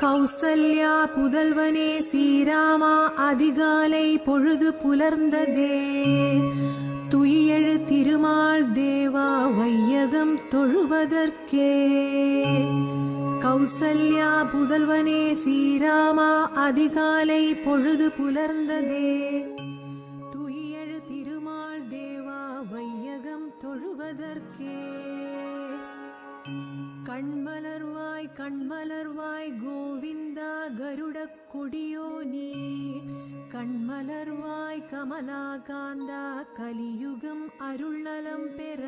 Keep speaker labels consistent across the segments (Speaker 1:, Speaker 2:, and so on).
Speaker 1: கௌசல்யா புதல்வனே ஸ்ரீராமா அதிகாலை பொழுது புலர்ந்ததே. துயிலெழு திருமால் தேவா வையகம் தொழுவதற்கே. கௌசல்யா புதல்வனே ஸ்ரீராமா அதிகாலை பொழுது புலர்ந்ததே. துயிலெழு திருமால் தேவா வையகம் தொழுவதற்கே. கண்மலர்வாய் கண்மலர்வாய் கோவிந்தா கருடக் கொடியோனே. கண்மலர்வாய் கமலாகாந்தா கலியுகம் அருள்நலம் பெற.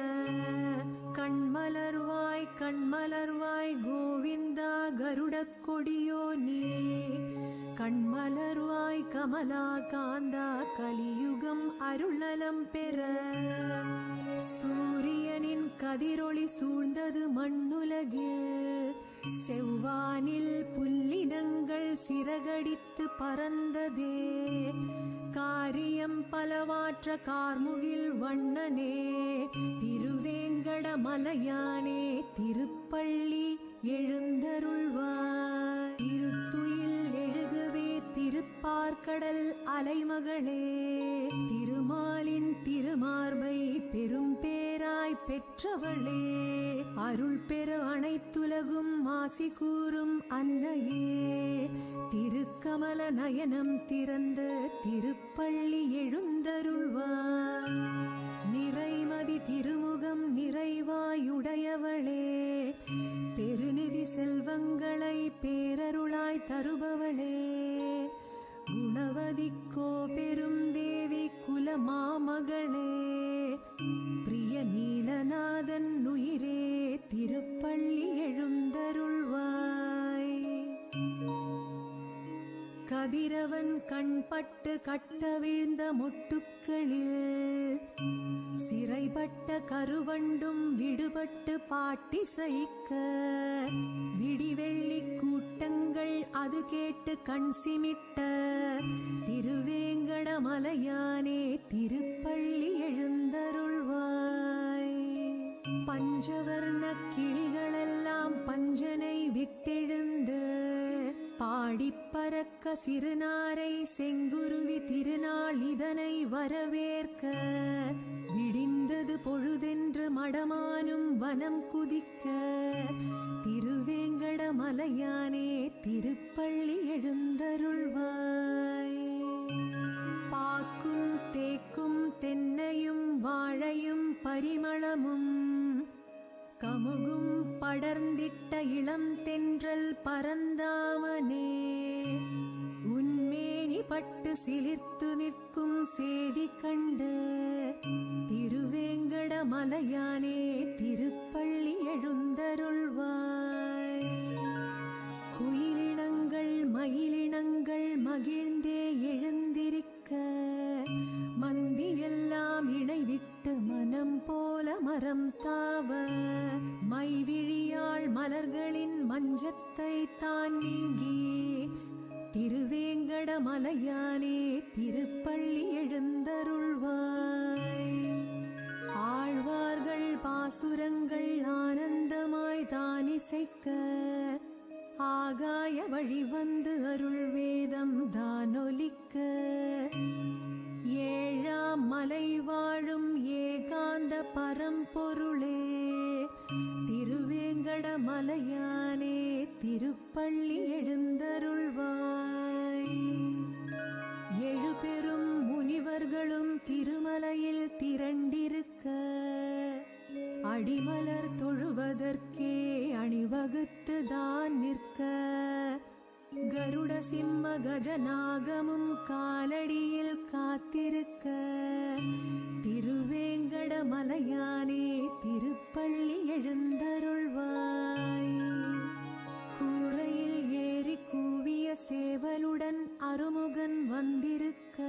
Speaker 1: கண்மலர்வாய் கண்மலர்வாய் கோவிந்தா கருடக் கொடியோனே. கண்மலர்வாய் கமலாகாந்தா கலியுகம் அருள்நலம் பெற. சூரியனின் கதிரொளி சூழ்ந்தது மண்ணுலகில். செவ்வானில் புல்லினங்கள் சிறகடித்து பறந்ததே. காரியம் பலவாற்ற கார்முகில் வண்ணனே. திருவேங்கடமலையானே திருப்பள்ளி எழுந்தருள்வாய். திருத்துயில் எழுகவே திருப்பார்கடல் அலைமகளே. திருமாலின் திருமார்பை பெரும் பேராய் பெற்றவளே. அருள் பெற அனைத்துலகும் ஆசி கூறும் அன்னையே. திருக்கமல நயனம் திறந்த திருப்பள்ளி எழுந்தருள்வாய். நிறைமதி திருமுகம் நிறைவாயுடையவளே. பெருநிதி செல்வங்களை பேரருளாய் தருபவளே. குணவதிக்கோ பெரும் தேவி குலமாமகளே. பிரிய நீலநாதன் உயிரே திருப்பள்ளி எழுந்தருள்வாய். கதிரவன் கண்பட்டு கட்ட விழுந்த மொட்டுக்களில். சிறைப்பட்ட கருவண்டும் விடுபட்டு பாட்டிசைக்க. விடிவெள்ளி கூட்டங்கள் அது கேட்டு கண் சிமிட்ட. திருவேங்கடமலையானே திருப்பள்ளி எழுந்தருள்வாய். பஞ்சவர்ண கிளிகளெல்லாம் பஞ்சனை விட்டெழுந்து. பாடிப்பறக்க சிறுநாரை செங்குருவி திருநாள் இதனை வரவேற்க. விடிந்தது பொழுதென்று மடமானும் வனம் குதிக்க. திருவேங்கடமலையானே திருப்பள்ளி எழுந்தருள்வாய். பாக்கும் தேக்கும் தென்னையும் வாழையும் பரிமளமும். கமுகும் படர்ந்திட்ட இளம் தென்றல் பரந்தாமனே. உன்மேனி பட்டு சிலிர்த்து நிற்கும் சேதி கண்டு. திருவேங்கடமலையானே திருப்பள்ளி எழுந்தருள்வாய். குயிலினங்கள் மயிலினங்கள் மகிழ்ந்தே எழுந்திருக்க. மந்தியெல்லாம் இணைவிட்டு மனம் போல மரம் தாவ. மைவிழியாள் மலர்களின் மஞ்சத்தை தான் நீங்கி. திருவேங்கடமலையானே திருப்பள்ளி எழுந்தருள்வாய். ஆழ்வார்கள் பாசுரங்கள் ஆனந்தமாய் தானிசைக்க. ஆகாய வழி வந்து அருள் வேதம் தானொலிக்க. ஏழாம் மலை வாழும் ஏகாந்த பரம்பொருளே. திருவேங்கடமலையானே திருப்பள்ளி எழுந்தருள்வாய். எழுபெரும் முனிவர்களும் திருமலையில் திரண்டிருக்க. அடிமலர் தொழுவதற்கே அணிவகுத்து தான் நிற்க. கருட சிம்ம கஜநாகமும் காலடியில் காத்திருக்க. திருவேங்கடமலையானே திருப்பள்ளி எழுந்தருள்வாய். கூரையில் ஏறி கூவிய சேவலுடன் அருமுகன் வந்திருக்க.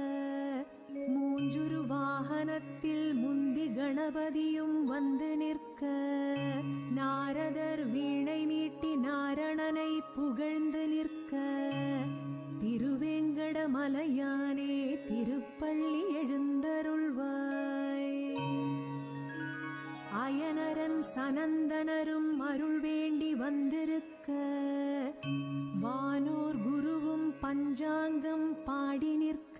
Speaker 1: மூஞ்சுரு வாகனத்தில் முந்தி கணபதியும் வந்து நிற்க. நாரதர் வீணை மீட்டி நாரணனை புகழ்ந்து நிற்க. திருவேங்கடமலையானே திருப்பள்ளி எழுந்தருள்வாய். அயனரன் சனந்தனரும் அருள் வேண்டி வந்திருக்க. வான் பஞ்சாங்கம் பாடி நிற்க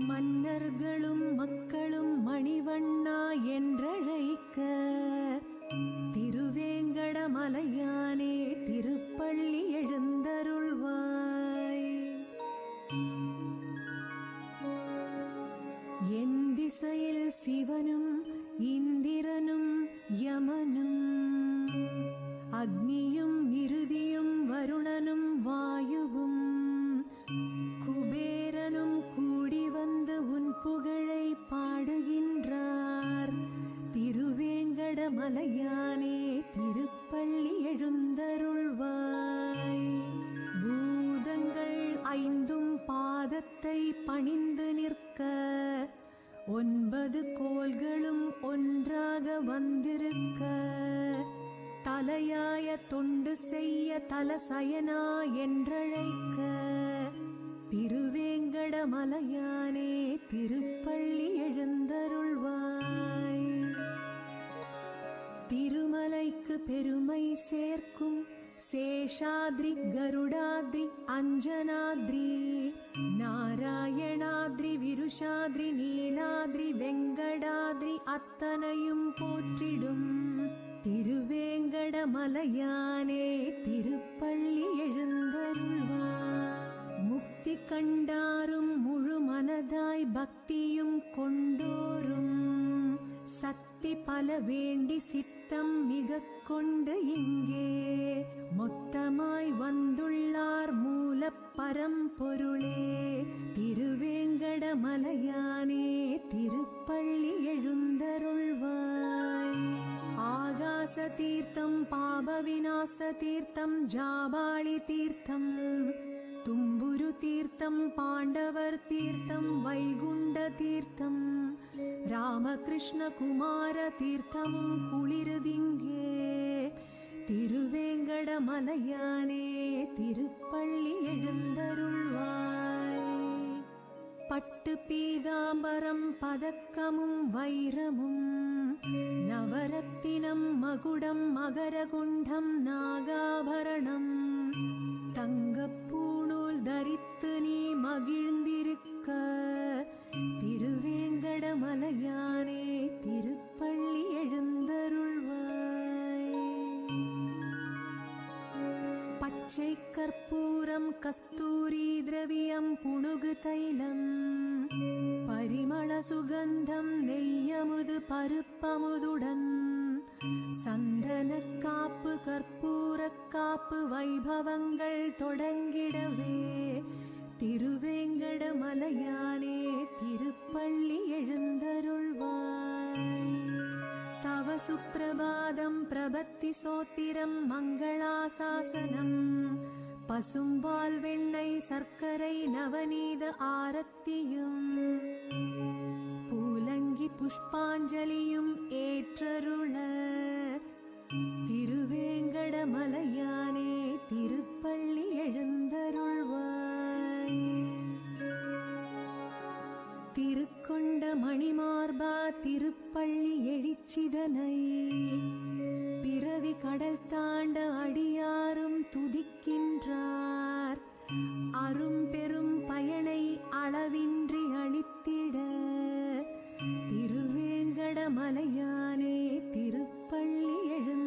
Speaker 1: மன்னர்களும் மக்களும் மணிவண்ணா என்றழைக்க திருவேங்கடமலையானே திருப்பள்ளி எழுந்தருள்வாய். என் திசையில் சிவனும் இந்திரனும் யமனும் அக்னியும் இறுதியும் வருணனும் வாயுவும் குபேரனும் கூடி வந்து உன் புகழை பாடுகின்றார். திருவேங்கடமலையானே திருப்பள்ளி எழுந்தருள்வாய். பூதங்கள் ஐந்தும் பாதத்தை பணிந்து நிற்க 9 கோள்களும் ஒன்றாக வந்திருக்க தலையாய தொண்டு செய்ய தலசயனா என்றழைக்க திருவேங்கடமலையானே திருப்பள்ளி எழுந்தருள்வாய். திருமலைக்கு பெருமை சேர்க்கும் சேஷாத்ரி கருடாத்ரி அஞ்சனாத்ரி நாராயணாத்ரி விருஷாத்ரி நீலாத்ரி வெங்கடாத்ரி அத்தனையும் போற்றிடும் திருவேங்கடமலையானே திருப்பள்ளி எழுந்தருள்வாய். முக்தி கண்டாரும் முழு மனதாய் பக்தியும் கொண்டோரும் சக்தி பல வேண்டி சித்தம் மிக கொண்டு இங்கே மொத்தமாய் வந்துள்ளார் மூல பரம்பொருளே திருவேங்கடமலையானே திருப்பள்ளி எழுந்தருள்வாய். ஆகாச தீர்த்தம் பாப விநாச தீர்த்தம் ஜாபாளி தீர்த்தம் தும்புரு தீர்த்தம் பாண்டவர் தீர்த்தம் வைகுண்ட தீர்த்தம் ராமகிருஷ்ண குமார தீர்த்தமும் குளிருதிங்கே திருவேங்கடமலையானே திருப்பள்ளி எழுந்தருள்வாய். பட்டு பீதாம்பரம் பதக்கமும் வைரமும் நவரத்தினம் மகுடம் மகரகுண்டம் நாகாபரணம் தங்கப்பூணூல் தரித்து நீ மகிழ்ந்திருக்க திருவேங்கடமலையானே திருப்பள்ளி எழுந்தருள்வாய். பச்சை கற்பூரம் கஸ்தூரி திரவியம் புணுகு தைலம் பரிமள சுகந்தம் நெய்யமுது பருப்பமுதுடன் சந்தன காப்பு கற்பூர காப்பு வைபவங்கள் தொடங்கிடவே திருவேங்கடமலையானே திருப்பள்ளி எழுந்தருள்வாய். தவ சுப்பிரபாதம் பிரபத்தி சோத்திரம் மங்களாசாசனம் பசும்பால் வெண்ணெய் சர்க்கரை நவநீத ஆரத்தியும் பூலங்கி புஷ்பாஞ்சலியும் ஏற்றருள திருவேங்கடமலையானே திருப்பள்ளி எழுந்தருள்வாய். திருக்கொண்ட மணிமார்பா திருப்பள்ளி எழுச்சிதனை பிறவி கடல் தாண்ட அடியாரும் துதிக்கின்றார். அரும் பெரும் பயனை அளவின்றி அளித்திட திருவேங்கடமலையானே திருப்பள்ளி எழுந்த